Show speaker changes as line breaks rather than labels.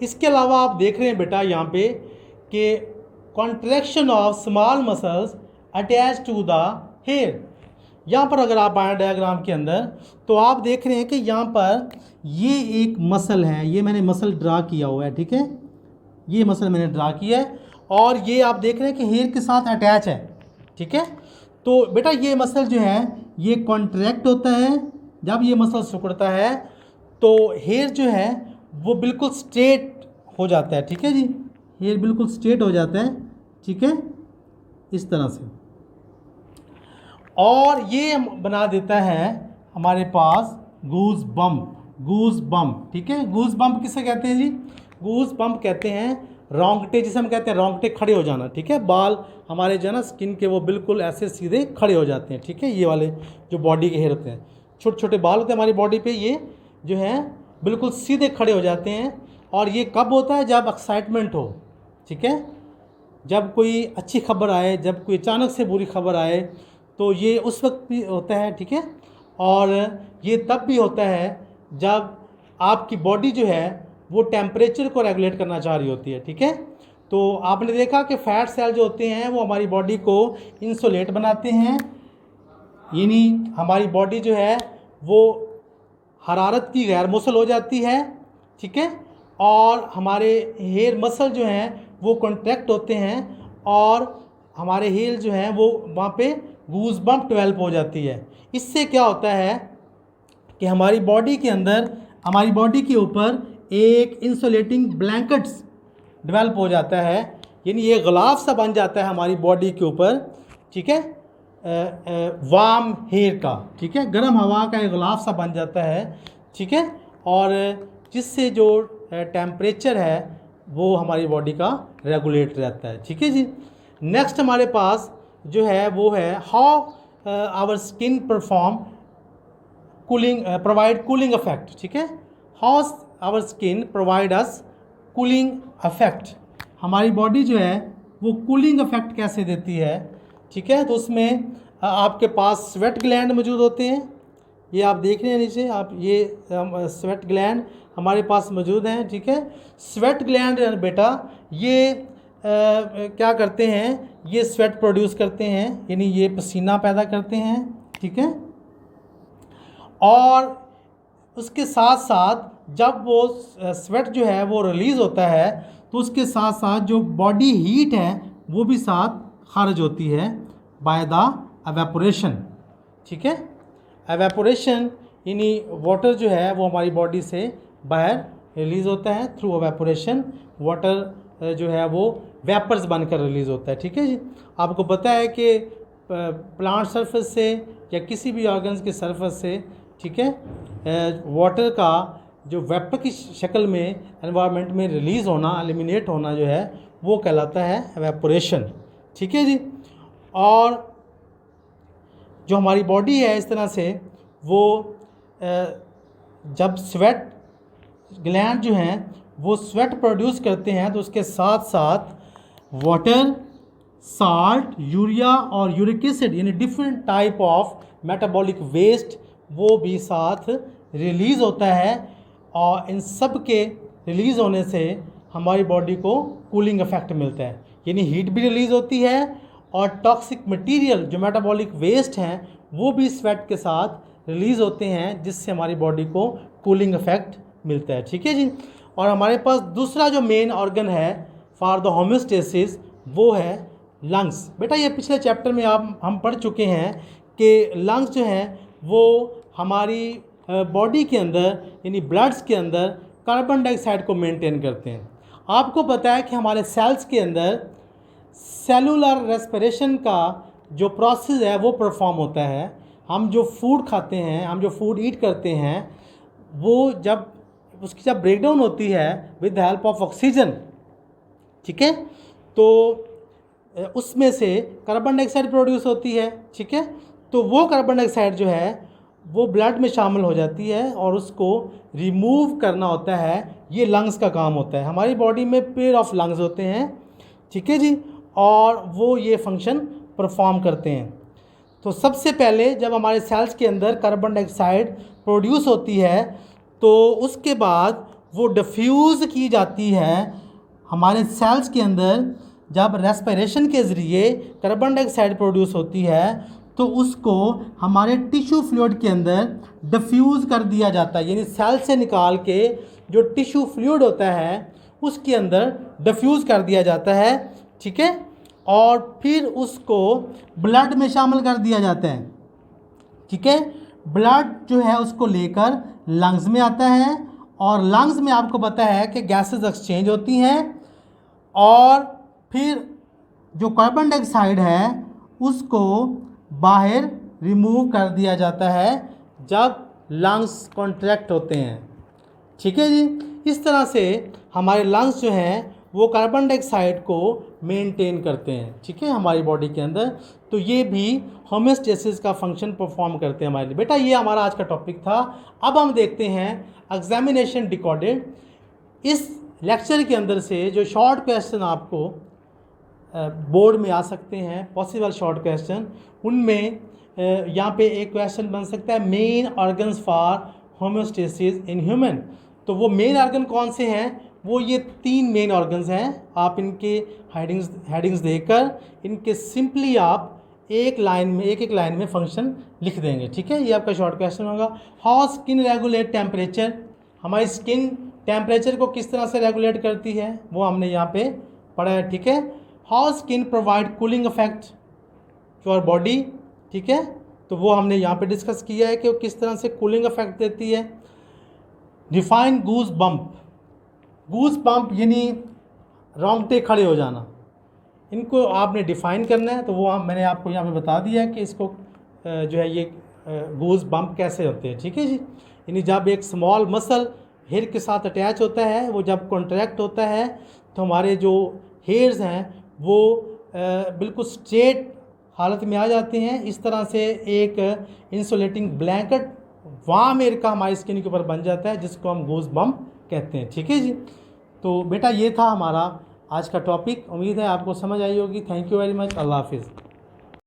इसके अलावा आप देख रहे हैं बेटा यहाँ पे कि contraction of small muscles attach to the hair. यहाँ पर अगर आप आए डायग्राम के अंदर तो आप देख रहे हैं कि यहाँ पर ये एक मसल है, ये मैंने मसल ड्रा किया हुआ है, ठीक है, ये मसल मैंने ड्रा किया है और ये आप देख रहे हैं कि हेयर के साथ अटैच है, ठीक है। तो बेटा ये मसल जो है ये कॉन्ट्रैक्ट होता है, जब ये मसल सिकुड़ता है तो हेयर जो है वो बिल्कुल स्ट्रेट हो जाता है, ठीक है जी, हेयर बिल्कुल स्ट्रेट हो जाता है, ठीक है, इस तरह से। और ये बना देता है हमारे पास गूज बम्प, ठीक है। गूज बम्प किसे कहते हैं जी? गूज बम्प कहते हैं रोंगटे, जिसे हम कहते हैं रोंगटे खड़े हो जाना, ठीक है। बाल हमारे जो है ना स्किन के वो बिल्कुल ऐसे सीधे खड़े हो जाते हैं, ठीक है। ये वाले जो बॉडी के हेयर होते हैं, छोटे छोटे बाल होते हैं हमारी बॉडी पे, ये जो है बिल्कुल सीधे खड़े हो जाते हैं। और ये कब होता है? जब एक्साइटमेंट हो, ठीक है, जब कोई अच्छी खबर आए, जब कोई अचानक से बुरी खबर आए तो ये उस वक्त भी होता है, ठीक है। और ये तब भी होता है जब आपकी बॉडी जो है वो टेम्परेचर को रेगुलेट करना चाह रही होती है, ठीक है। तो आपने देखा कि फैट सेल जो होते हैं वो हमारी बॉडी को इंसुलेट बनाते हैं, यानी हमारी बॉडी जो है वो हरारत की गैर मौसल हो जाती है, ठीक है। और हमारे हेयर मसल जो हैं वो कॉन्ट्रैक्ट होते हैं और हमारे हेयर जो हैं वो वहाँ पे गूज बम्प डेवलप हो जाती है। इससे क्या होता है कि हमारी बॉडी के अंदर, हमारी बॉडी के ऊपर एक इंसुलेटिंग ब्लैंकेट्स डेवलप हो जाता है, यानी ये गिलाफ सा बन जाता है हमारी बॉडी के ऊपर, ठीक है, वार्म हेयर का, ठीक है, गर्म हवा का एक गिलाफ सा बन जाता है, ठीक है। और जिससे जो टेम्परेचर है वो हमारी बॉडी का रेगुलेट रहता है, ठीक है जी। नेक्स्ट हमारे पास जो है वो है how our skin perform provide cooling effect, ठीक है। How our skin provide us cooling effect, हमारी बॉडी जो है वो कूलिंग इफेक्ट कैसे देती है, ठीक है। तो उसमें आपके पास स्वेट ग्लैंड मौजूद होते हैं, ये आप देख रहे हैं नीचे, आप ये स्वेट ग्लैंड हमारे पास मौजूद हैं, ठीक है। स्वेट ग्लैंड बेटा ये क्या करते हैं, ये स्वेट प्रोड्यूस करते हैं, यानी ये पसीना पैदा करते हैं, ठीक है। और उसके साथ साथ जब वो स्वेट जो है वो रिलीज़ होता है तो उसके साथ साथ जो बॉडी हीट है वो भी साथ खारिज होती है बाय द एवेपोरेशन, ठीक है। एवेपोरेशन यानी वाटर जो है वो हमारी बॉडी से बाहर रिलीज़ होता है थ्रू एवेपोरेशन, वाटर जो है वो वेपर्स बनकर रिलीज़ होता है, ठीक है जी। आपको पता है कि प्लांट सरफेस से या किसी भी ऑर्गन्स के सरफेस से, ठीक है, वाटर का जो वेपर की शक्ल में एनवायरनमेंट में रिलीज़ होना, एलिमिनेट होना जो है वो कहलाता है एवेपोरेशन, ठीक है जी। और जो हमारी बॉडी है इस तरह से वो जब स्वेट ग्लैंड जो हैं वो स्वेट प्रोड्यूस करते हैं तो उसके साथ साथ वाटर, साल्ट, यूरिया और यूरिक एसिड यानी different type of metabolic waste वो भी साथ रिलीज़ होता है। और इन सब के रिलीज़ होने से हमारी बॉडी को कूलिंग इफेक्ट मिलता है, यानी हीट भी रिलीज़ होती है और टॉक्सिक मटेरियल जो मेटाबॉलिक वेस्ट हैं वो भी स्वेट के साथ रिलीज़ होते हैं, जिससे हमारी बॉडी को कूलिंग इफेक्ट मिलता है, ठीक है जी। और हमारे पास दूसरा जो मेन ऑर्गन है फॉर द होम्योस्टेसिस वो है लंग्स। बेटा ये पिछले चैप्टर में हम पढ़ चुके हैं कि लंग्स जो हैं वो हमारी बॉडी के अंदर यानी ब्लड्स के अंदर कार्बन डाइऑक्साइड को मेंटेन करते हैं। आपको पता है कि हमारे सेल्स के अंदर सेलुलर रेस्पिरेशन का जो प्रोसेस है वो परफॉर्म होता है। हम जो फूड खाते हैं, हम जो फूड ईट करते हैं वो जब उसकी जब ब्रेकडाउन होती है with the help of oxygen, ठीक है, तो उसमें से कार्बन डाइऑक्साइड प्रोड्यूस होती है, ठीक है। तो वो कार्बन डाइऑक्साइड जो है वो ब्लड में शामिल हो जाती है और उसको रिमूव करना होता है, ये लंग्स का काम होता है। हमारी बॉडी में पेयर ऑफ लंग्स होते हैं, ठीक है जी, और वो ये फंक्शन परफॉर्म करते हैं। तो सबसे पहले जब हमारे सेल्स के अंदर कार्बन डाइऑक्साइड प्रोड्यूस होती है तो उसके बाद वो डिफ्यूज़ की जाती है हमारे सेल्स के अंदर। जब रेस्पिरेशन के ज़रिए कार्बन डाइऑक्साइड प्रोड्यूस होती है तो उसको हमारे टिश्यू फ्लूइड के अंदर डिफ्यूज़ कर दिया जाता है, यानी सेल से निकाल के जो टिश्यू फ्लूइड होता है उसके अंदर डिफ्यूज़ कर दिया जाता है, ठीक है। और फिर उसको ब्लड में शामिल कर दिया जाता है, ठीक है। ब्लड जो है उसको लेकर लंग्स में आता है और लंग्स में आपको पता है कि गैसेस एक्सचेंज होती हैं और फिर जो कार्बन डाइऑक्साइड है उसको बाहर रिमूव कर दिया जाता है जब लंग्स कॉन्ट्रैक्ट होते हैं, ठीक है जी। इस तरह से हमारे लंग्स जो हैं वो कार्बन डाइऑक्साइड को मेंटेन करते हैं, ठीक है, हमारी बॉडी के अंदर। तो ये भी होम्योस्टेसिस का फंक्शन परफॉर्म करते हैं हमारे लिए। बेटा ये हमारा आज का टॉपिक था। अब हम देखते हैं एग्जामिनेशन डिकोडेड। इस लेक्चर के अंदर से जो शॉर्ट क्वेश्चन आपको बोर्ड में आ सकते हैं, पॉसिबल शॉर्ट क्वेश्चन, उनमें यहाँ पे एक क्वेश्चन बन सकता है main organs for homeostasis in human. तो वो मेन ऑर्गन कौन से हैं? वो ये 3 मेन ऑर्गन्स हैं। आप इनके हेडिंग्स देकर इनके सिंपली आप एक एक लाइन में फंक्शन लिख देंगे, ठीक है। ये आपका शॉर्ट क्वेश्चन होगा। हाउ स्किन रेगुलेट टेम्परेचर, हमारी स्किन टेम्परेचर को किस तरह से रेगुलेट करती है वो हमने यहाँ पे पढ़ा है, ठीक है। How skin provide cooling effect to our body, ठीक है, तो वो हमने यहाँ पे डिस्कस किया है कि वो किस तरह से कूलिंग इफेक्ट देती है। डिफाइन गूज बम्प, गूज बम्प यानी रोंगटे खड़े हो जाना, इनको आपने डिफ़ाइन करना है। तो वो मैंने आपको यहाँ पे बता दिया है कि इसको जो है ये गूज बम्प कैसे होते हैं, ठीक है जी। यानी जब एक स्मॉल मसल हेयर के साथ अटैच होता है, वो जब कॉन्ट्रैक्ट होता है तो हमारे जो हेयर्स हैं वो बिल्कुल स्ट्रेट हालत में आ जाते हैं। इस तरह से एक इंसुलेटिंग ब्लैंकेट वार्म एयर का हमारी स्किन के ऊपर बन जाता है, जिसको हम गूज बम्प कहते हैं, ठीक है जी। तो बेटा ये था हमारा आज का टॉपिक। उम्मीद है आपको समझ आई होगी। Thank you very much. अल्लाह हाफिज़।